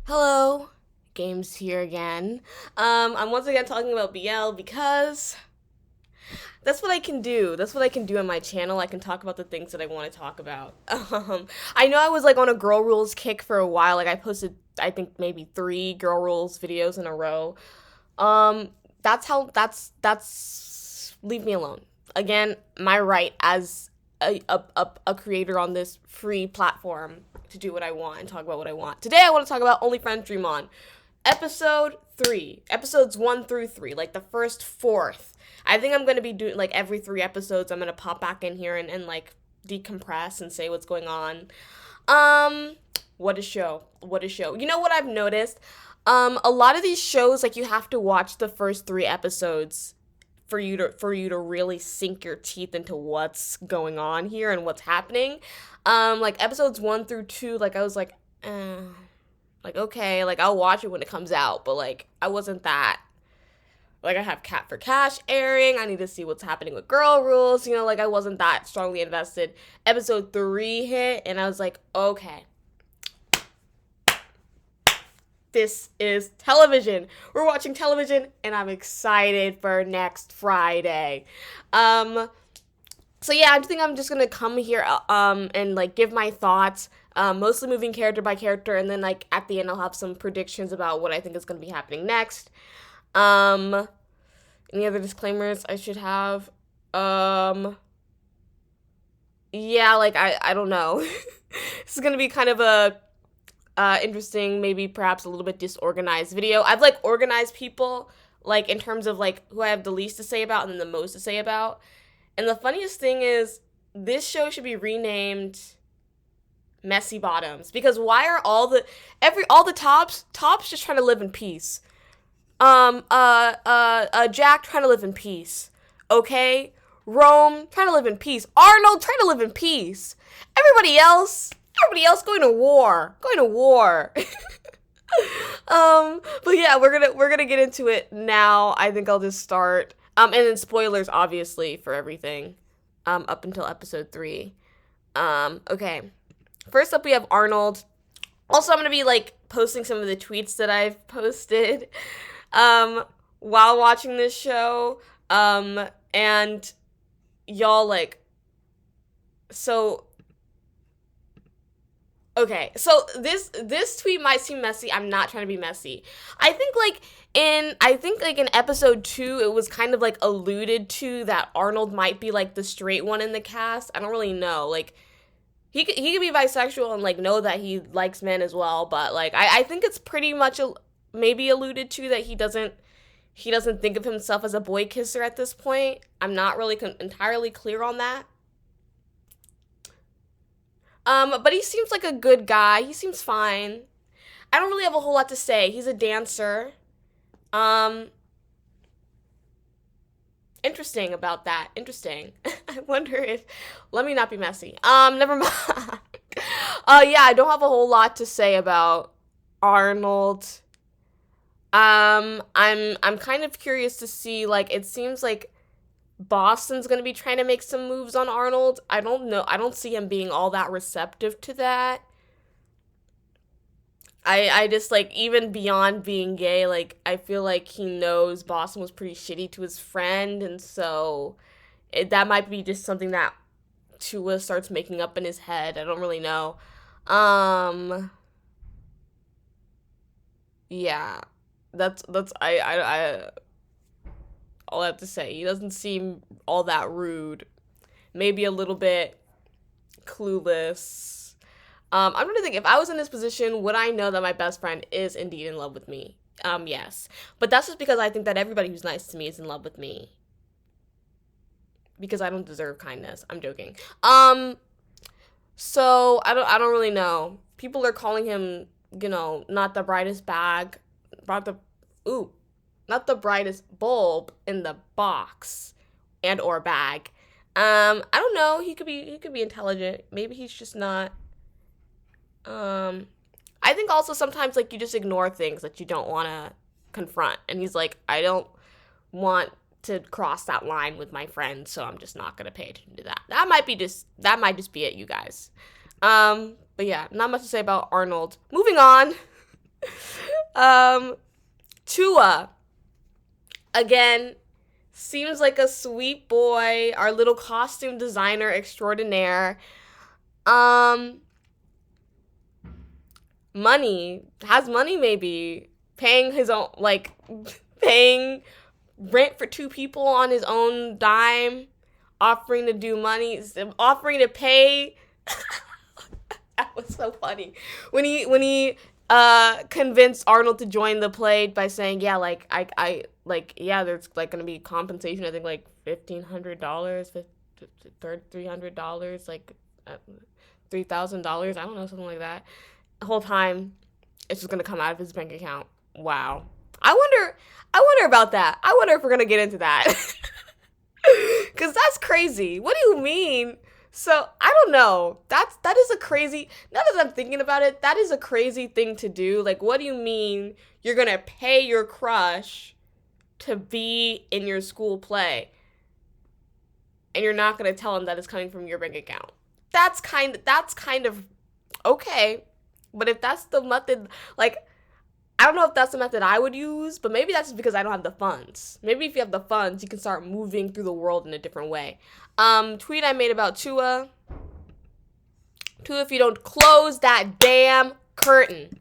Hello, Games here again. I'm once again talking about BL because that's what I can do. That's what I can do on my channel. I can talk about the things that I want to talk about. I know I was like on a Girl Rules kick for a while. Like I posted, I think maybe 3 Girl Rules videos in a row. Um, that's leave me alone. Again, my right as a creator on this free platform to do what I want and talk about what I want. Today I want to talk about Only Friends Dream On. Episode 3. Episodes 1 through 3, like the first fourth. I think I'm gonna be doing like every 3 episodes I'm gonna pop back in here and like decompress and say what's going on. Um what a show. What a show. You know what I've noticed? A lot of these shows, like, you have to watch the first 3 episodes for you to really sink your teeth into what's going on here and what's happening. Like episodes 1 through 2, like I was like okay, like I'll watch it when it comes out, but like I wasn't that. Like I have Cat for Cash airing. I need to see what's happening with Girl Rules. Like I wasn't that strongly invested. Episode 3 hit, and I was like, okay, this is television. We're watching television, and I'm excited for next Friday. So yeah, I think I'm just gonna come here and like give my thoughts, mostly moving character by character, and then like at the end I'll have some predictions about what I think is gonna be happening next. Um, any other disclaimers I should have? Yeah, like I don't know. This is gonna be kind of a interesting, maybe perhaps a little bit disorganized video. I've like organized people like in terms of like who I have the least to say about and then the most to say about. And the funniest thing is this show should be renamed Messy Bottoms, because why are all the tops just trying to live in peace? Jack trying to live in peace. Okay? Rome trying to live in peace. Arnold trying to live in peace. Everybody else going to war. Going to war. But yeah, we're gonna get into it now. I think I'll just start. And then spoilers obviously for everything. Up until episode 3. Okay. First up we have Arnold. Also, I'm gonna be like posting some of the tweets that I've posted while watching this show. And y'all like, so okay, so this tweet might seem messy. I'm not trying to be messy. I think like in episode 2 it was kind of like alluded to that Arnold might be like the straight one in the cast. I don't really know. Like he could be bisexual and like know that he likes men as well, but like I think it's pretty much maybe alluded to that he doesn't think of himself as a boy kisser at this point. I'm not really entirely clear on that. But he seems like a good guy. He seems fine. I don't really have a whole lot to say. He's a dancer. Um, Interesting about that. Interesting. I wonder if, let me not be messy. Never mind. Yeah, I don't have a whole lot to say about Arnold. I'm kind of curious to see, like, it seems like Boston's gonna be trying to make some moves on Arnold. I don't know. I don't see him being all that receptive to that. I just like, even beyond being gay, like I feel like he knows Boston was pretty shitty to his friend, and so that might be just something that Tua starts making up in his head. I don't really know. Um, yeah, that's I all I have to say. He doesn't seem all that rude. Maybe a little bit clueless. I'm trying to think, if I was in this position, would I know that my best friend is indeed in love with me? Yes. But that's just because I think that everybody who's nice to me is in love with me. Because I don't deserve kindness. I'm joking. So I don't really know. People are calling him, not the brightest bag. Brought the ooh, not the brightest bulb in the box and or bag. I don't know. He could be intelligent. Maybe he's just not. Um, I think also sometimes like you just ignore things that you don't want to confront, and he's like, I don't want to cross that line with my friends, so I'm just not gonna pay attention to that. That might just be it, you guys. But yeah, not much to say about Arnold. Moving on. Tua, again, seems like a sweet boy, our little costume designer extraordinaire. Money, has money maybe, paying his own, like, paying rent for two people on his own dime, offering to do money, offering to pay. That was so funny when he convinced Arnold to join the play by saying, yeah, like I like, yeah, there's like gonna be compensation, I think like $1,500, $300, like $3,000, I don't know, something like that. The whole time it's just gonna come out of his bank account. Wow. I wonder about that. I wonder if we're gonna get into that. Cause that's crazy. What do you mean? So I don't know. That is a crazy. Now that I'm thinking about it, that is a crazy thing to do. Like, what do you mean you're gonna pay your crush to be in your school play, and you're not gonna tell him that it's coming from your bank account? That's kind of okay. But if that's the method, like, I don't know if that's the method I would use, but maybe that's because I don't have the funds. Maybe if you have the funds, you can start moving through the world in a different way. Tweet I made about Tua. Tua, if you don't close that damn curtain.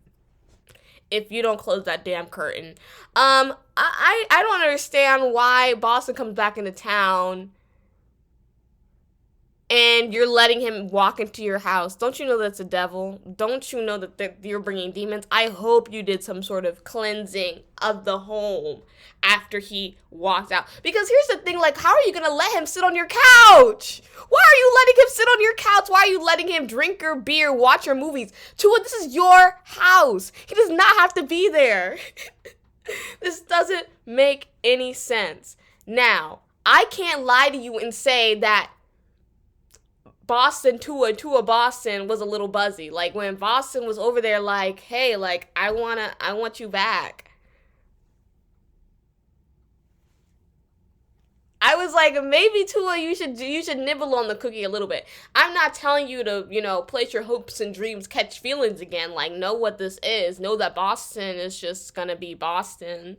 If you don't close that damn curtain. I don't understand why Boston comes back into town and you're letting him walk into your house. Don't you know that's a devil? Don't you know that you're bringing demons? I hope you did some sort of cleansing of the home after he walked out. Because here's the thing, like, how are you going to let him sit on your couch? Why are you letting him sit on your couch? Why are you letting him drink your beer, watch your movies? Tua, this is your house. He does not have to be there. This doesn't make any sense. Now, I can't lie to you and say that Tua Boston was a little buzzy. Like, when Boston was over there, like, hey, like, I want you back. I was like, maybe Tua, you should nibble on the cookie a little bit. I'm not telling you to, place your hopes and dreams, catch feelings again. Like, know what this is. Know that Boston is just gonna be Boston.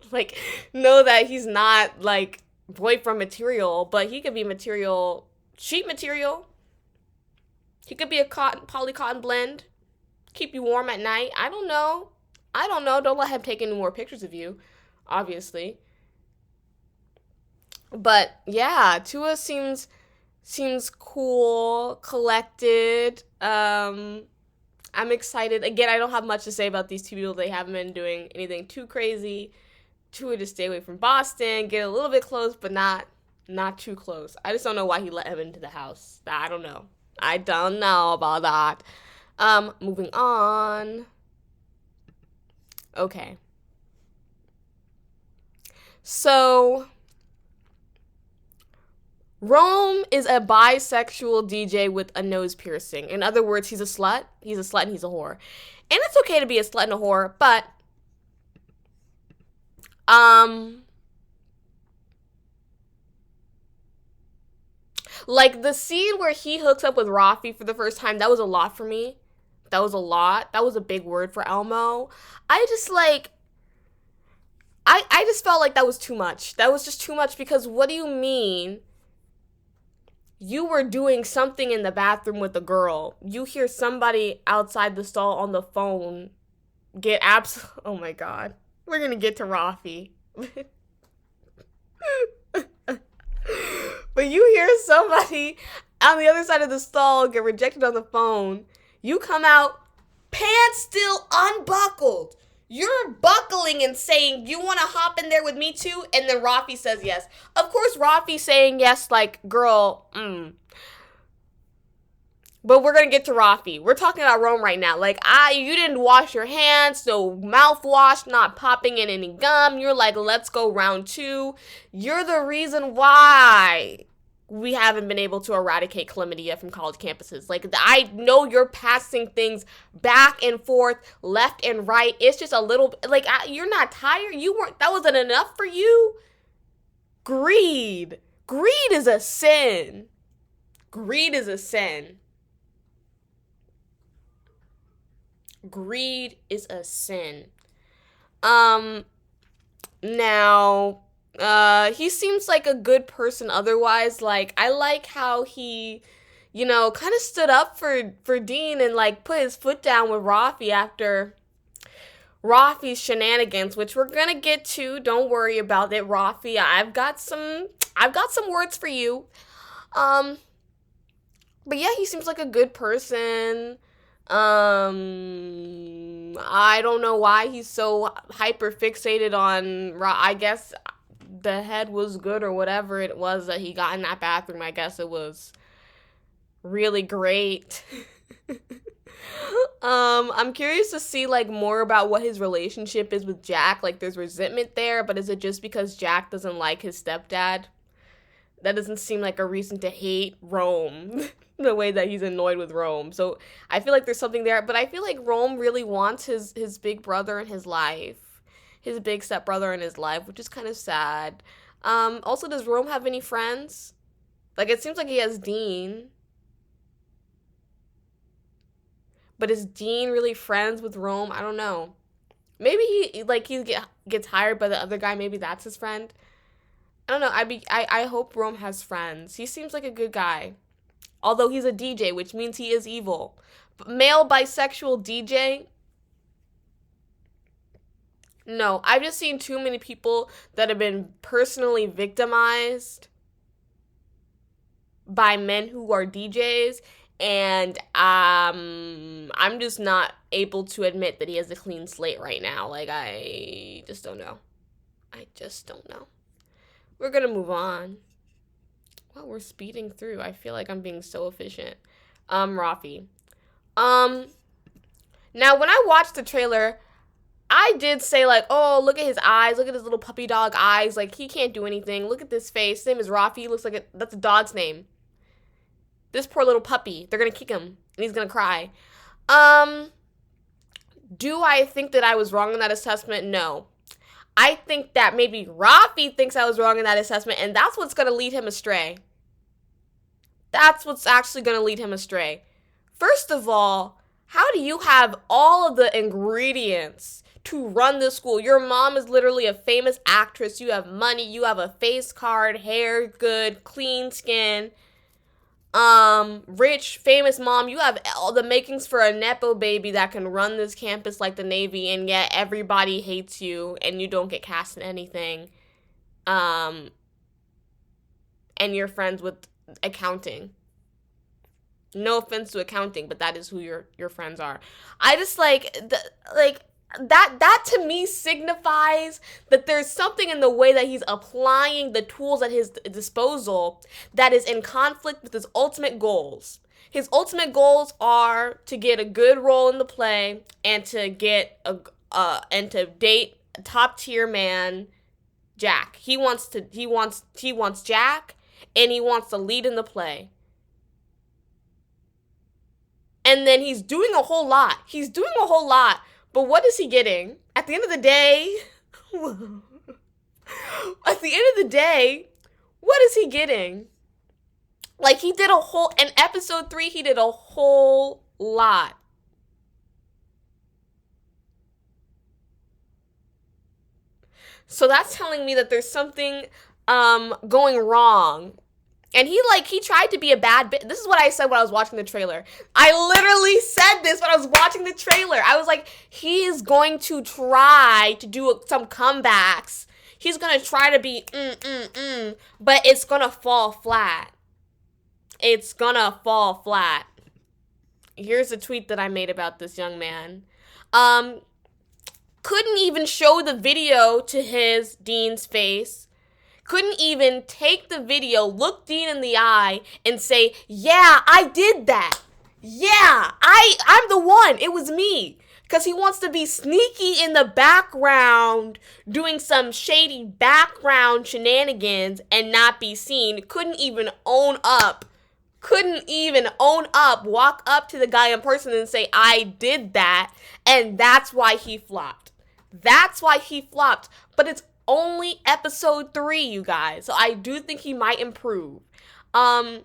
Like, know that he's not, like, boyfriend material, but he could be material, sheet material. He could be a poly cotton blend. Keep you warm at night. I don't know. Don't let him take any more pictures of you, obviously. But yeah, Tua seems cool, collected. I'm excited. Again, I don't have much to say about these two people. They haven't been doing anything too crazy. Tua to stay away from Boston, get a little bit close, but not too close. I just don't know why he let him into the house. I don't know. I don't know about that. Moving on. Okay. So, Rome is a bisexual DJ with a nose piercing. In other words, he's a slut. He's a slut and he's a whore. And it's okay to be a slut and a whore, but like, the scene where he hooks up with Rafi for the first time, that was a lot for me. That was a lot. That was a big word for Elmo. I just, like, I just felt like that was too much. That was just too much, because what do you mean you were doing something in the bathroom with a girl? You hear somebody outside the stall on the phone get oh my God. We're going to get to Rafi. But you hear somebody on the other side of the stall get rejected on the phone. You come out, pants still unbuckled. You're buckling and saying, you want to hop in there with me too? And then Rafi says yes. Of course, Rafi's saying yes, like, girl, But we're going to get to Rafi. We're talking about Rome right now. Like, you didn't wash your hands, no mouthwash, not popping in any gum. You're like, let's go round 2. You're the reason why we haven't been able to eradicate chlamydia from college campuses. Like, I know you're passing things back and forth, left and right. It's just a little, like, you're not tired. That wasn't enough for you. Greed. Greed is a sin. Greed is a sin. Greed is a sin. Um, Now, he seems like a good person otherwise. Like, I like how he, kind of stood up for Dean and, like, put his foot down with Rafi after Rafi's shenanigans, which we're gonna get to. Don't worry about it, Rafi. I've got some words for you. Um, but yeah, he seems like a good person. I don't know why he's so hyper fixated on. I guess the head was good or whatever it was that he got in that bathroom. I guess it was really great. I'm curious to see like more about what his relationship is with Jack. Like, there's resentment there, but is it just because Jack doesn't like his stepdad? That doesn't seem like a reason to hate Rome the way that he's annoyed with Rome. So I feel like there's something there, but I feel like Rome really wants his big brother in his life, his big stepbrother in his life, which is kind of sad. Also, does Rome have any friends? Like, it seems like he has Dean, but is Dean really friends with Rome? I don't know. Maybe gets hired by the other guy. Maybe that's his friend. I don't know. I hope Rome has friends. He seems like a good guy. Although he's a DJ, which means he is evil. But male bisexual DJ? No, I've just seen too many people that have been personally victimized by men who are DJs, and I'm just not able to admit that he has a clean slate right now. Like, I just don't know. I just don't know. We're gonna move on. Well, we're speeding through. I feel like I'm being so efficient. Rafi. Now when I watched the trailer, I did say like, oh, look at his eyes. Look at his little puppy dog eyes. Like, he can't do anything. Look at this face. His name is Rafi. He looks like that's a dog's name. This poor little puppy. They're gonna kick him, and he's gonna cry. Do I think that I was wrong in that assessment? No. I think that maybe Rafi thinks I was wrong in that assessment, and that's what's going to lead him astray. That's what's actually going to lead him astray. First of all, how do you have all of the ingredients to run this school? Your mom is literally a famous actress. You have money. You have a face card, hair good, clean skin. Rich, famous mom. You have all the makings for a Nepo baby that can run this campus like the Navy, and yet everybody hates you and you don't get cast in anything. And you're friends with accounting. No offense to accounting, but that is who your friends are. I just that to me signifies that there's something in the way that he's applying the tools at his disposal that is in conflict with his ultimate goals. His ultimate goals are to get a good role in the play and to get and to date a top tier man, Jack. He wants Jack, and he wants to lead in the play. And then he's doing a whole lot. But what is he getting? At the end of the day, what is he getting? Like, he did in episode 3, he did a whole lot. So that's telling me that there's something going wrong. And he tried to be a bad bitch. This is what I said when I was watching the trailer. I literally said this when I was watching the trailer. I was like, he is going to try to do some comebacks. He's going to try to be but it's going to fall flat. It's going to fall flat. Here's a tweet that I made about this young man. Couldn't even show the video to his Dean's face. Couldn't even take the video, look Dean in the eye, and say, yeah, I did that. Yeah, I'm the one. It was me. Because he wants to be sneaky in the background, doing some shady background shenanigans and not be seen. Couldn't even own up, walk up to the guy in person and say, I did that. And that's why he flopped. But it's only episode 3, you guys. So I do think he might improve. That's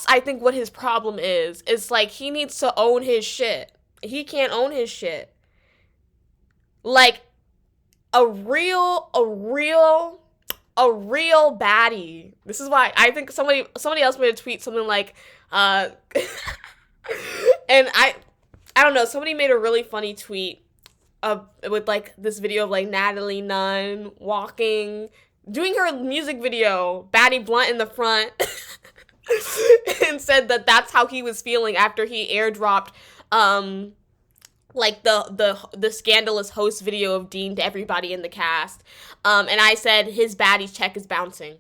I think what his problem is. It's like he needs to own his shit. He can't own his shit. Like, a real baddie. This is why I think somebody else made a tweet something like, and I don't know, somebody made a really funny tweet with like this video of like Natalie Nunn walking, doing her music video, Batty Blunt in the front, and said that that's how he was feeling after he airdropped like the scandalous host video of Dean to everybody in the cast. And I said his baddie check is bouncing.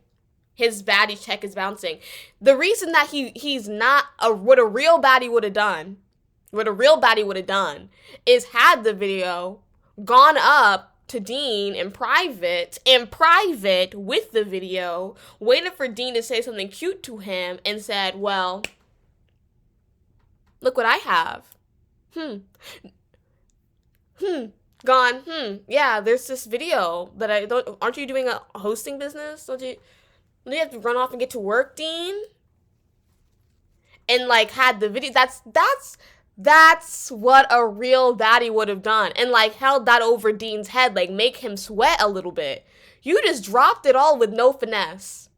His baddie check is bouncing. The reason that he's not what a real baddie would have done, is had the video gone up to Dean in private with the video, waited for Dean to say something cute to him, and said, well, look what I have. Yeah, there's this video that I don't. Aren't you doing a hosting business? Don't you have to run off and get to work, Dean? And like had the video. That's what a real baddie would have done, and like held that over Dean's head, like make him sweat a little bit. You just dropped it all with no finesse.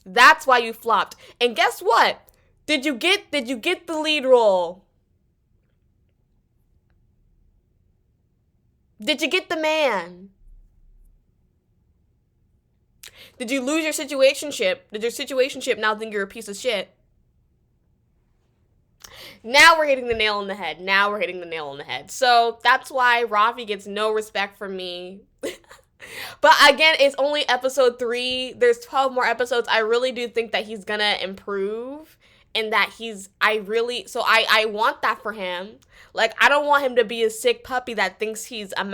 That's why you flopped. And guess what? Did you get the lead role? Did you get the man? Did you lose your situationship? Did your situationship now think you're a piece of shit? Now we're hitting the nail on the head. So that's why Rafi gets no respect from me. But again, it's only episode 3. There's 12 more episodes. I really do think that he's gonna improve. And that I want that for him. Like, I don't want him to be a sick puppy that thinks he's a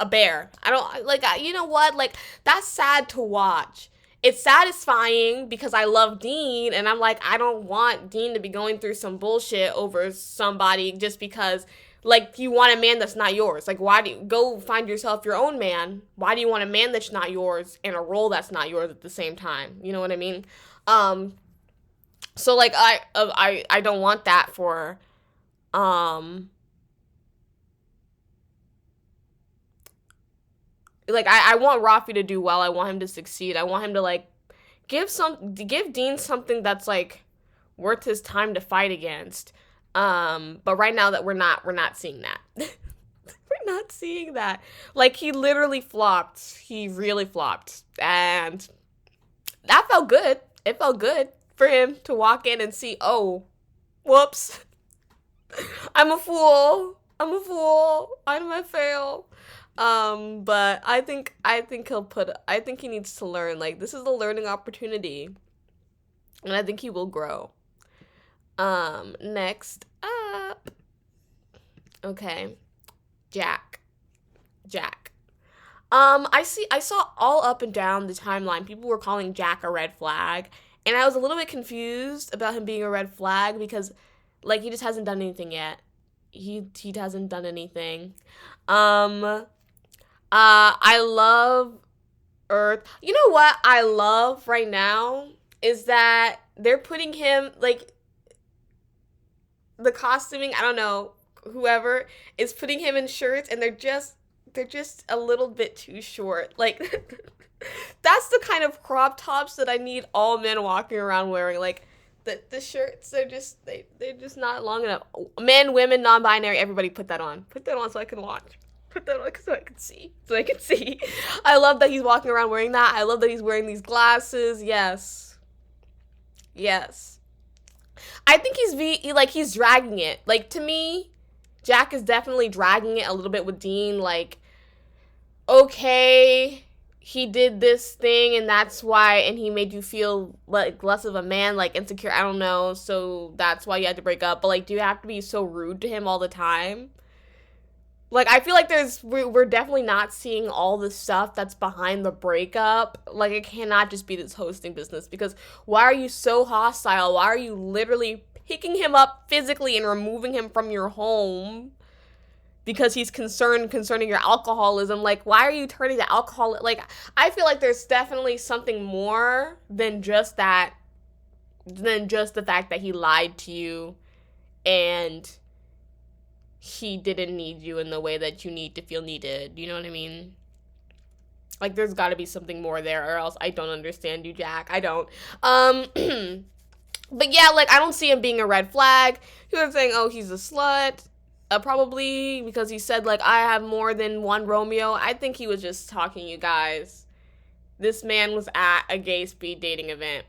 bear. I don't, like, you know what? Like, that's sad to watch. It's satisfying because I love Dean, and I'm like, I don't want Dean to be going through some bullshit over somebody just because, like, you want a man that's not yours. Like, why do you go find yourself your own man? Why do you want a man that's not yours and a role that's not yours at the same time? You know what I mean? So, like, I don't want that for, like, I want Rafi to do well. I want him to succeed. I want him to, like, give Dean something that's, like, worth his time to fight against. But right now that we're not seeing that. We're not seeing that. Like, he literally flopped. He really flopped. And that felt good. It felt good for him to walk in and see, oh, whoops. I'm a fool. I'm a fail. But I think he needs to learn. Like, this is a learning opportunity. And I think he will grow. Next up. Okay. Jack. I saw all up and down the timeline, people were calling Jack a red flag. And I was a little bit confused about him being a red flag because, like, he just hasn't done anything yet. He hasn't done anything. I love Earth. You know what I love right now is that they're putting him, like, the costuming, I don't know, whoever is putting him in shirts, and they're just a little bit too short. Like, that's the kind of crop tops that I need all men walking around wearing. Like, the shirts, they're just not long enough. Men, women, non-binary, everybody put that on. Put that on so I can watch. Put that on so I can see. I love that he's walking around wearing that. I love that he's wearing these glasses. Yes. I think he's dragging it. Like, to me, Jack is definitely dragging it a little bit with Dean. Like, okay, he did this thing and that's why, and he made you feel like less of a man, like insecure, I don't know, so that's why you had to break up. But, like, do you have to be so rude to him all the time? Like, I feel like we're definitely not seeing all the stuff that's behind the breakup. Like, it cannot just be this hosting business, because why are you so hostile? Why are you literally picking him up physically and removing him from your home because he's concerning your alcoholism? Like, why are you turning to alcohol? Like, I feel like there's definitely something more than just the fact that he lied to you and he didn't need you in the way that you need to feel needed. You know what I mean? Like, there's got to be something more there, or else I don't understand you, Jack. I don't. But yeah, like, I don't see him being a red flag. He was saying, oh, he's a slut. Probably because he said, like, I have more than one Romeo. I think he was just talking, you guys. This man was at a gay speed dating event,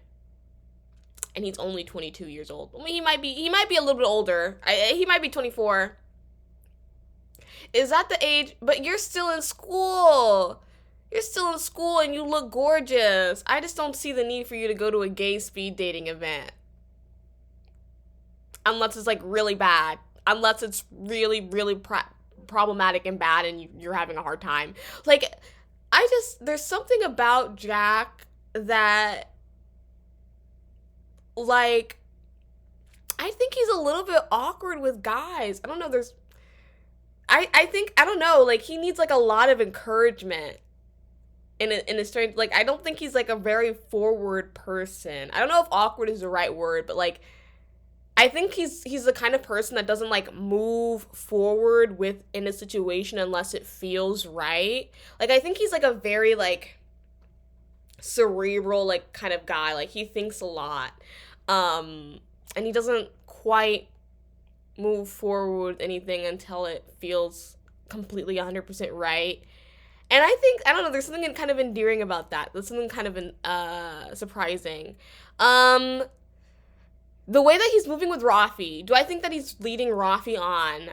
and he's only 22 years old. I mean, he might be a little bit older. He might be 24. Is that the age? But you're still in school. You're still in school and you look gorgeous. I just don't see the need for you to go to a gay speed dating event. Unless it's, like, really bad. Unless it's really, really problematic and bad and you're having a hard time. Like, there's something about Jack that, like, I think he's a little bit awkward with guys. I don't know, I think, I don't know, like, he needs, like, a lot of encouragement in a strange, like, I don't think he's, like, a very forward person. I don't know if awkward is the right word, but, like, I think he's the kind of person that doesn't, like, move forward in a situation unless it feels right. Like, I think he's, like, a very, like, cerebral, like, kind of guy. Like, he thinks a lot. And he doesn't quite move forward with anything until it feels completely 100% right. And I think, I don't know, there's something kind of endearing about that. There's something kind of surprising. The way that he's moving with Rafi, do I think that he's leading Rafi on?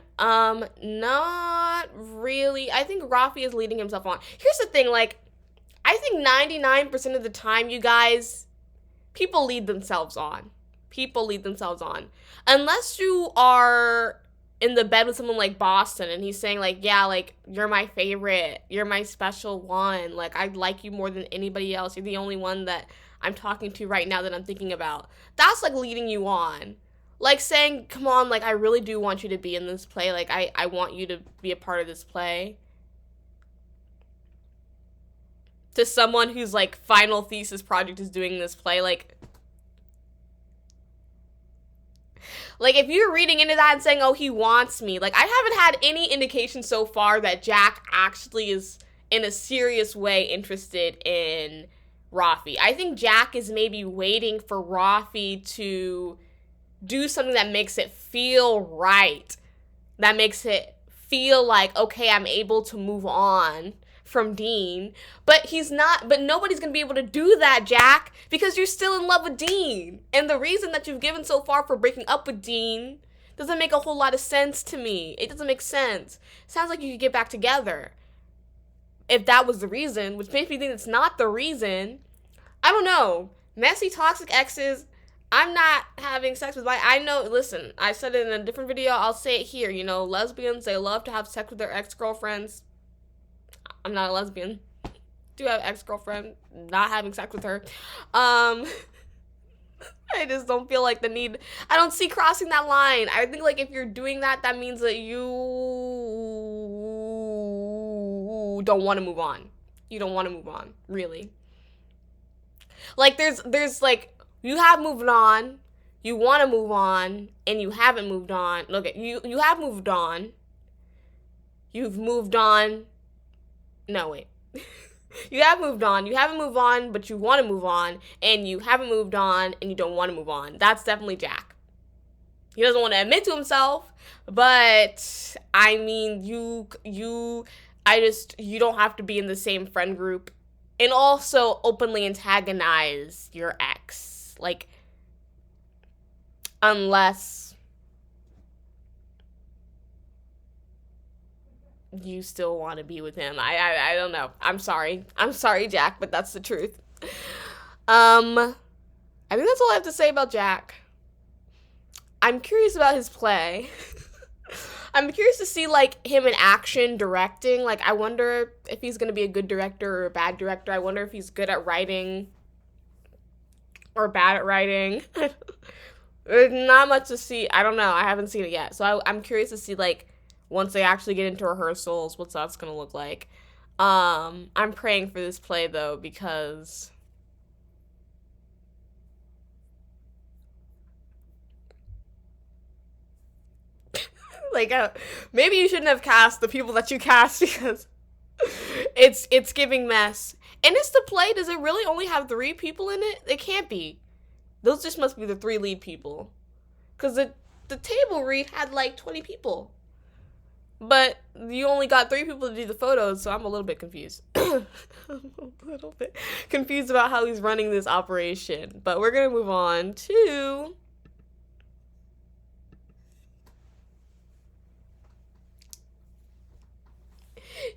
Not really. I think Rafi is leading himself on. Here's the thing, like, I think 99% of the time, you guys, people lead themselves on. People lead themselves on. Unless you are in the bed with someone like Boston and he's saying, like, yeah, like, you're my favorite. You're my special one. Like, I like you more than anybody else. You're the only one that I'm talking to right now that I'm thinking about. That's, like, leading you on. Like, saying, come on, like, I really do want you to be in this play. Like, I want you to be a part of this play. To someone whose, like, final thesis project is doing this play, like, if you're reading into that and saying, oh, he wants me, like, I haven't had any indication so far that Jack actually is in a serious way interested in Rafi. I think Jack is maybe waiting for Rafi to do something that makes it feel right. That makes it feel like, okay, I'm able to move on from Dean. But nobody's going to be able to do that, Jack, because you're still in love with Dean. And the reason that you've given so far for breaking up with Dean doesn't make a whole lot of sense to me. It doesn't make sense. It sounds like you could get back together. If that was the reason, which makes me think it's not the reason. I don't know. Messy, toxic exes. I'm not having sex with I know, listen, I said it in a different video. I'll say it here. You know, lesbians, they love to have sex with their ex-girlfriends. I'm not a lesbian. Do have an ex-girlfriend. Not having sex with her. I just don't feel like the need. I don't see crossing that line. I think, like, if you're doing that, that means that you don't want to move on. You don't want to move on, really. Like, there's like, you have moved on, you want to move on, and you haven't moved on. Look, you have moved on. You've moved on. No, wait. You have moved on. You haven't moved on, but you want to move on, and you haven't moved on, and you don't want to move on. That's definitely Jack. He doesn't want to admit to himself, but I mean, you don't have to be in the same friend group and also openly antagonize your ex. Like, unless you still want to be with him. I don't know. I'm sorry, Jack, but that's the truth. I think that's all I have to say about Jack. I'm curious about his play. I'm curious to see, like, him in action directing. Like, I wonder if he's going to be a good director or a bad director. I wonder if he's good at writing or bad at writing. There's not much to see. I don't know. I haven't seen it yet. So I'm curious to see, like, once they actually get into rehearsals, what that's going to look like. I'm praying for this play, though, because Like, maybe you shouldn't have cast the people that you cast because it's giving mess. And it's the play. Does it really only have 3 people in it? It can't be. Those just must be the 3 lead people. Because the table read had like 20 people. But you only got 3 people to do the photos, so I'm a little bit confused. I'm a little bit confused about how he's running this operation. But we're going to move on to...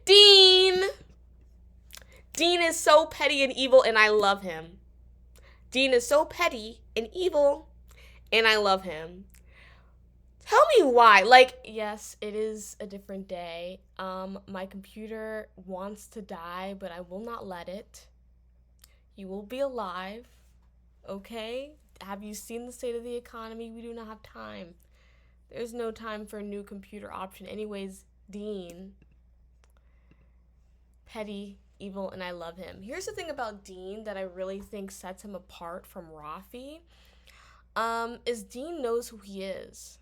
Dean! Dean is so petty and evil, and I love him. Dean is so petty and evil, and I love him. Tell me why. Like, yes, it is a different day. My computer wants to die, but I will not let it. You will be alive, okay? Have you seen the state of the economy? We do not have time. There's no time for a new computer option. Anyways, Dean, petty, evil, and I love him. Here's the thing about Dean that I really think sets him apart from Rafi. Is Dean knows who he is.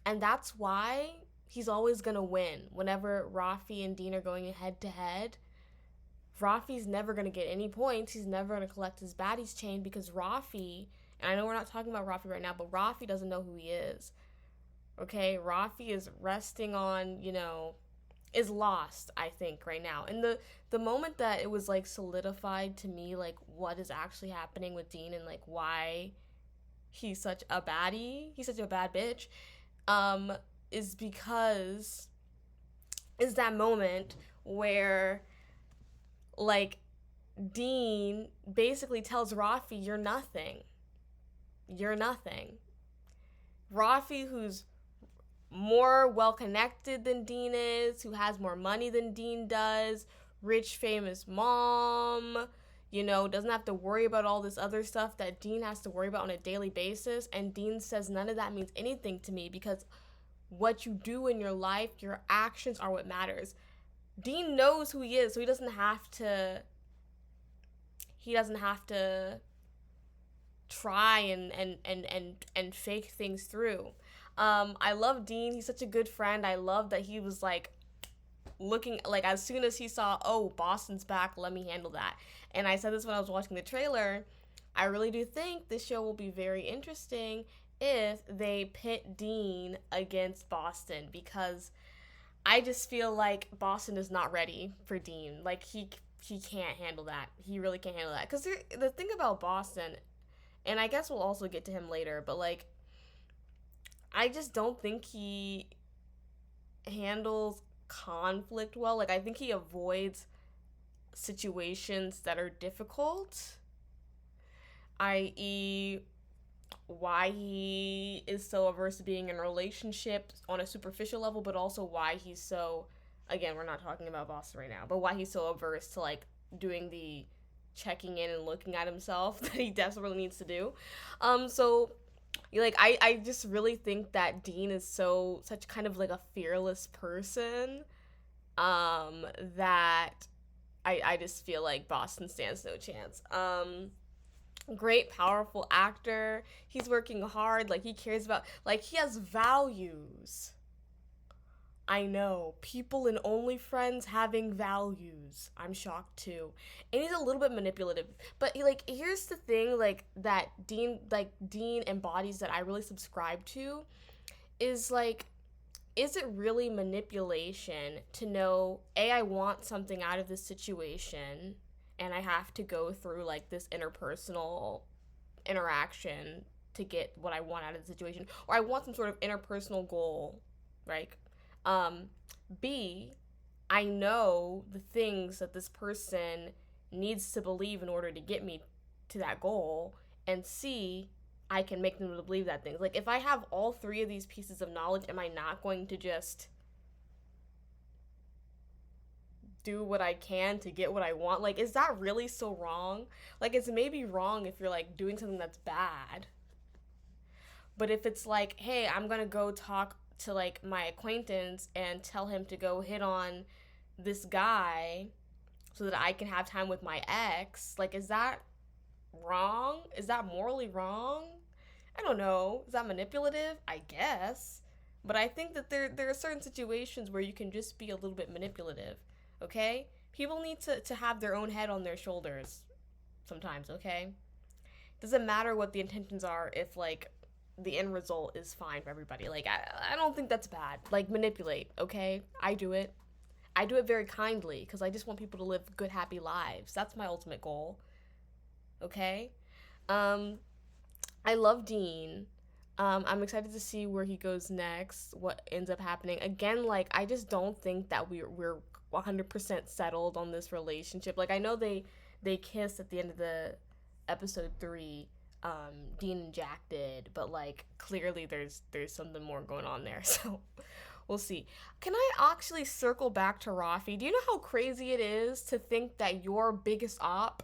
And that's why he's always going to win. Whenever Rafi and Dean are going head to head, Rafi's never going to get any points. He's never going to collect his baddies chain because Rafi, and I know we're not talking about Rafi right now, but Rafi doesn't know who he is. Okay? Rafi is resting on, is lost, I think, right now. And the moment that it was, like, solidified to me, like, what is actually happening with Dean and, like, why he's such a baddie, he's such a bad bitch, is that moment where, like, Dean basically tells Rafi, you're nothing. You're nothing. Rafi, who's more well-connected than Dean is, who has more money than Dean does, rich, famous mom, doesn't have to worry about all this other stuff that Dean has to worry about on a daily basis. And Dean says none of that means anything to me because what you do in your life, your actions are what matters. Dean knows who he is, so he doesn't have to try and fake things through. I love Dean. He's such a good friend. I love that he was like looking, like, as soon as he saw, oh, Boston's back, let me handle that. And I said this when I was watching the trailer. I really do think this show will be very interesting if they pit Dean against Boston, because I just feel like Boston is not ready for Dean. Like, he can't handle that. He really can't handle that. Because the thing about Boston, and I guess we'll also get to him later, but, like, I just don't think he handles conflict well. Like, I think he avoids situations that are difficult, i.e., why he is so averse to being in relationships on a superficial level, but also why he's so, again, we're not talking about Boston right now, but why he's so averse to, like, doing the checking in and looking at himself that he desperately needs to do. So, like, I just really think that Dean is such kind of, like, a fearless person, that I just feel like Boston stands no chance. Great, powerful actor. He's working hard. Like, he cares about, like, he has values. I know. People in OnlyFriends having values. I'm shocked, too. And he's a little bit manipulative. But, like, here's the thing, like, that Dean embodies that I really subscribe to is, like, is it really manipulation to know, A, I want something out of this situation, and I have to go through, like, this interpersonal interaction to get what I want out of the situation, or I want some sort of interpersonal goal, right? B, I know the things that this person needs to believe in order to get me to that goal, and C, I can make them to believe that thing. Like, if I have all 3 of these pieces of knowledge, am I not going to just do what I can to get what I want? Like, is that really so wrong? Like, it's maybe wrong if you're, like, doing something that's bad. But if it's like, hey, I'm gonna go talk to, like, my acquaintance and tell him to go hit on this guy so that I can have time with my ex, like, is that wrong? Is that morally wrong? I don't know. Is that manipulative? I guess. But I think that there are certain situations where you can just be a little bit manipulative, okay? People need to have their own head on their shoulders sometimes, okay? Doesn't matter what the intentions are if, like, the end result is fine for everybody. Like, I don't think that's bad. Like, manipulate, okay? I do it. I do it very kindly because I just want people to live good, happy lives. That's my ultimate goal, okay? Um, I love Dean. I'm excited to see where he goes next, what ends up happening. Again, like, I just don't think that we're 100% settled on this relationship. Like, I know they kissed at the end of the episode 3, Dean and Jack did, but like clearly there's something more going on there. So we'll see. Can I actually circle back to Rafi? Do you know how crazy it is to think that your biggest op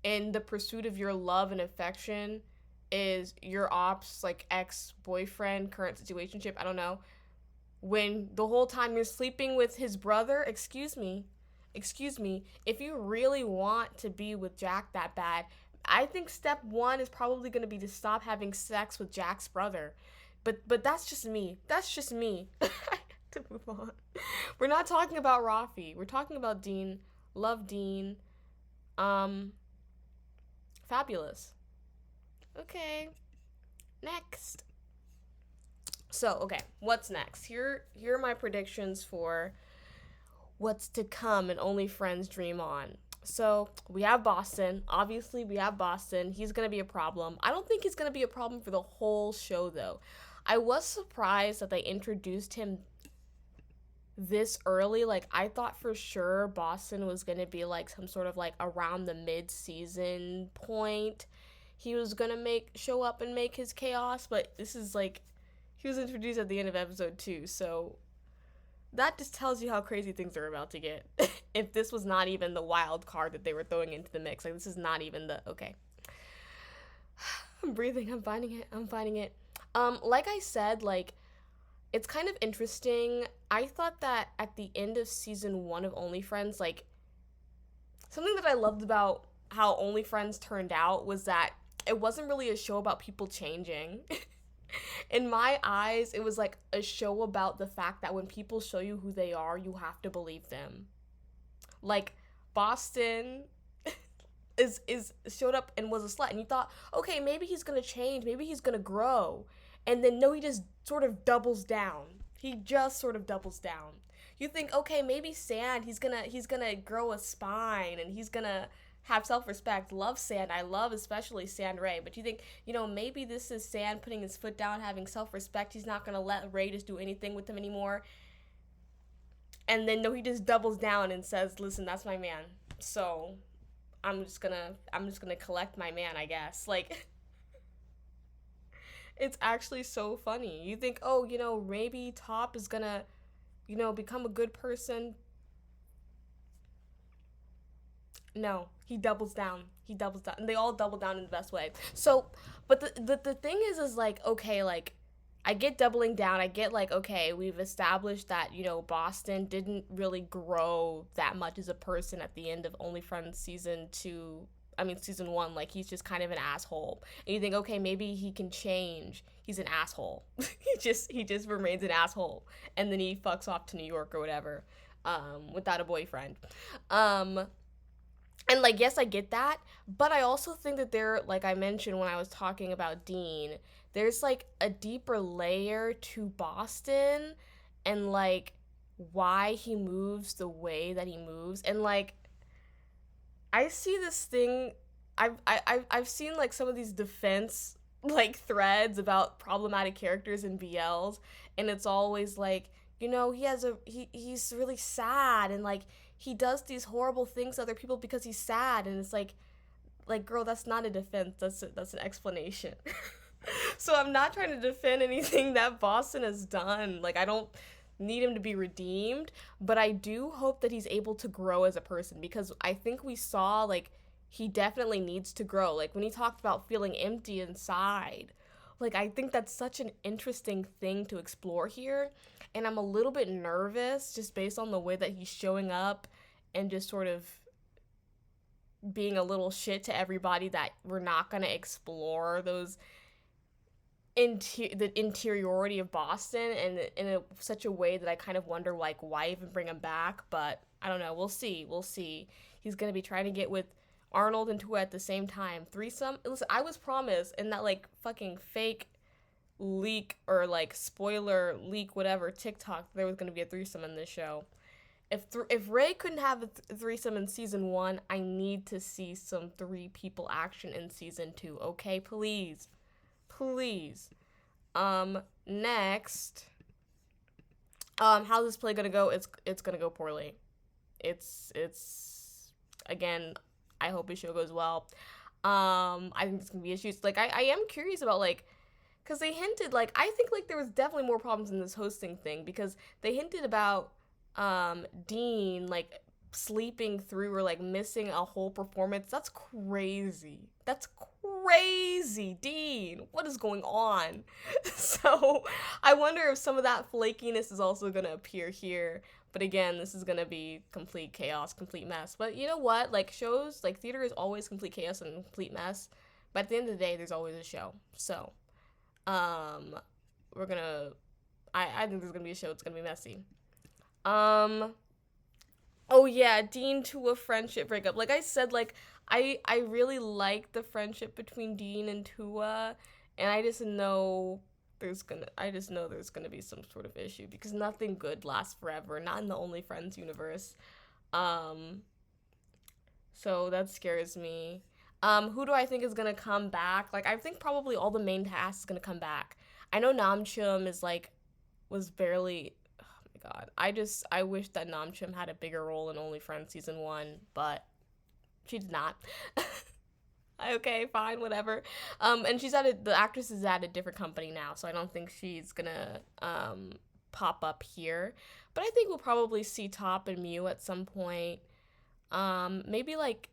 in the pursuit of your love and affection is your op's like ex-boyfriend, current situationship, I don't know, when the whole time you're sleeping with his brother? Excuse me, if you really want to be with Jack that bad, I think step 1 is probably going to be to stop having sex with Jack's brother. But that's just me. That's just me. To move on. We're not talking about Rafi. We're talking about Dean. Love Dean. Fabulous. Okay. Next. So, okay, what's next? Here are my predictions for what's to come in Only Friends Dream On. So, we have Boston. Obviously, we have Boston. He's going to be a problem. I don't think he's going to be a problem for the whole show, though. I was surprised that they introduced him this early. Like, I thought for sure Boston was going to be, like, some sort of, like, around the mid-season point. He was going to show up and make his chaos, but this is, like, he was introduced at the end of episode 2, so that just tells you how crazy things are about to get. If this was not even the wild card that they were throwing into the mix. Like, this is not even the... Okay. I'm breathing. I'm finding it. Like I said, like, it's kind of interesting. I thought that at the end of season 1 of Only Friends, like, something that I loved about how Only Friends turned out was that it wasn't really a show about people changing. In my eyes, it was like a show about the fact that when people show you who they are, you have to believe them. Like, Boston is showed up and was a slut, and you thought, okay, maybe he's gonna change, maybe he's gonna grow, and then no, he just sort of doubles down. He just sort of doubles down. You think, okay, maybe Sand, he's gonna grow a spine, and he's gonna have self-respect. Love Sand. I love especially Sand Ray. But you think, maybe this is Sand putting his foot down, having self-respect. He's not going to let Ray just do anything with him anymore. And then, no, he just doubles down and says, listen, that's my man. So, I'm just gonna collect my man, I guess. Like, it's actually so funny. You think, oh, maybe Top is gonna, become a good person. No, he doubles down. And they all double down in the best way. So, but the thing is like, okay, like, I get doubling down. I get, like, okay, we've established that, Boston didn't really grow that much as a person at the end of Only Friends season 1. Like, he's just kind of an asshole. And you think, okay, maybe he can change. He's an asshole. he just remains an asshole. And then he fucks off to New York or whatever, without a boyfriend. And, like, yes, I get that, but I also think that there, like I mentioned when I was talking about Dean, there's, like, a deeper layer to Boston and, like, why he moves the way that he moves. And, like, I see this thing, I've seen, like, some of these defense, like, threads about problematic characters in BLs, and it's always, like, he's really sad, and, like, he does these horrible things to other people because he's sad, and it's like, girl, that's not a defense, that's an explanation. So I'm not trying to defend anything that Boston has done. Like, I don't need him to be redeemed, but I do hope that he's able to grow as a person, because I think we saw, like, he definitely needs to grow. Like, when he talked about feeling empty inside, like, I think that's such an interesting thing to explore here, and I'm a little bit nervous just based on the way that he's showing up and just sort of being a little shit to everybody, that we're not going to explore those the interiority of Boston and such a way that I kind of wonder like why even bring him back. But I don't know. We'll see. We'll see. He's gonna be trying to get with Arnold and Tua at the same time. Threesome. Listen, I was promised in that like fucking fake leak or like spoiler leak whatever TikTok there was gonna be a threesome in this show. If Ray couldn't have a threesome in season 1, I need to see some 3 people action in season 2. Okay, please. Please. Next. How's this play gonna go? It's gonna go poorly. It's again, I hope his show goes well. I think there's gonna be issues. Like I am curious about like because they hinted like I think like there was definitely more problems in this hosting thing because they hinted about Dean like sleeping through or like missing a whole performance. That's crazy. That's crazy, Dean. What is going on? So I wonder if some of that flakiness is also gonna appear here. But again, this is gonna be complete chaos, complete mess. But you know what? Like shows, like theater is always complete chaos and complete mess. But at the end of the day, there's always a show. So we're gonna I think there's gonna be a show, it's gonna be messy. Oh yeah, Dean to a friendship breakup. Like I said, like I really like the friendship between Dean and Tua, and I just know there's gonna be some sort of issue because nothing good lasts forever, not in the Only Friends universe. Um so that scares me. Who do I think is gonna come back? Like I think probably all the main cast is gonna come back. I know Namjoon is like was barely God. I wish that Namjoon had a bigger role in Only Friends season 1, but she did not. Okay, fine, whatever. And the actress is at a different company now, so I don't think she's gonna pop up here. But I think we'll probably see Top and Mew at some point. Maybe like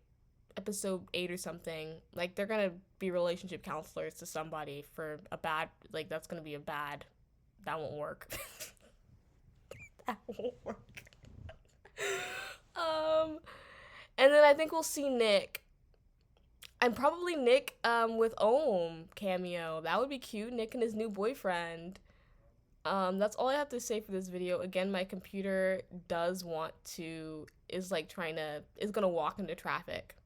episode 8 or something. Like they're gonna be relationship counselors to somebody for a bad like that's gonna be a bad that won't work. That won't work. And then I think we'll see Nick. And probably Nick with Ohm cameo. That would be cute. Nick and his new boyfriend. That's all I have to say for this video. Again, my computer is gonna walk into traffic.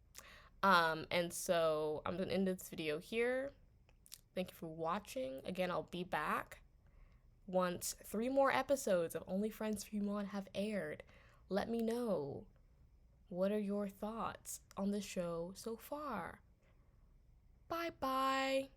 And so I'm gonna end this video here. Thank you for watching. Again, I'll be back once 3 more episodes of Only Friends Fremont have aired. Let me know. What are your thoughts on the show so far? Bye-bye.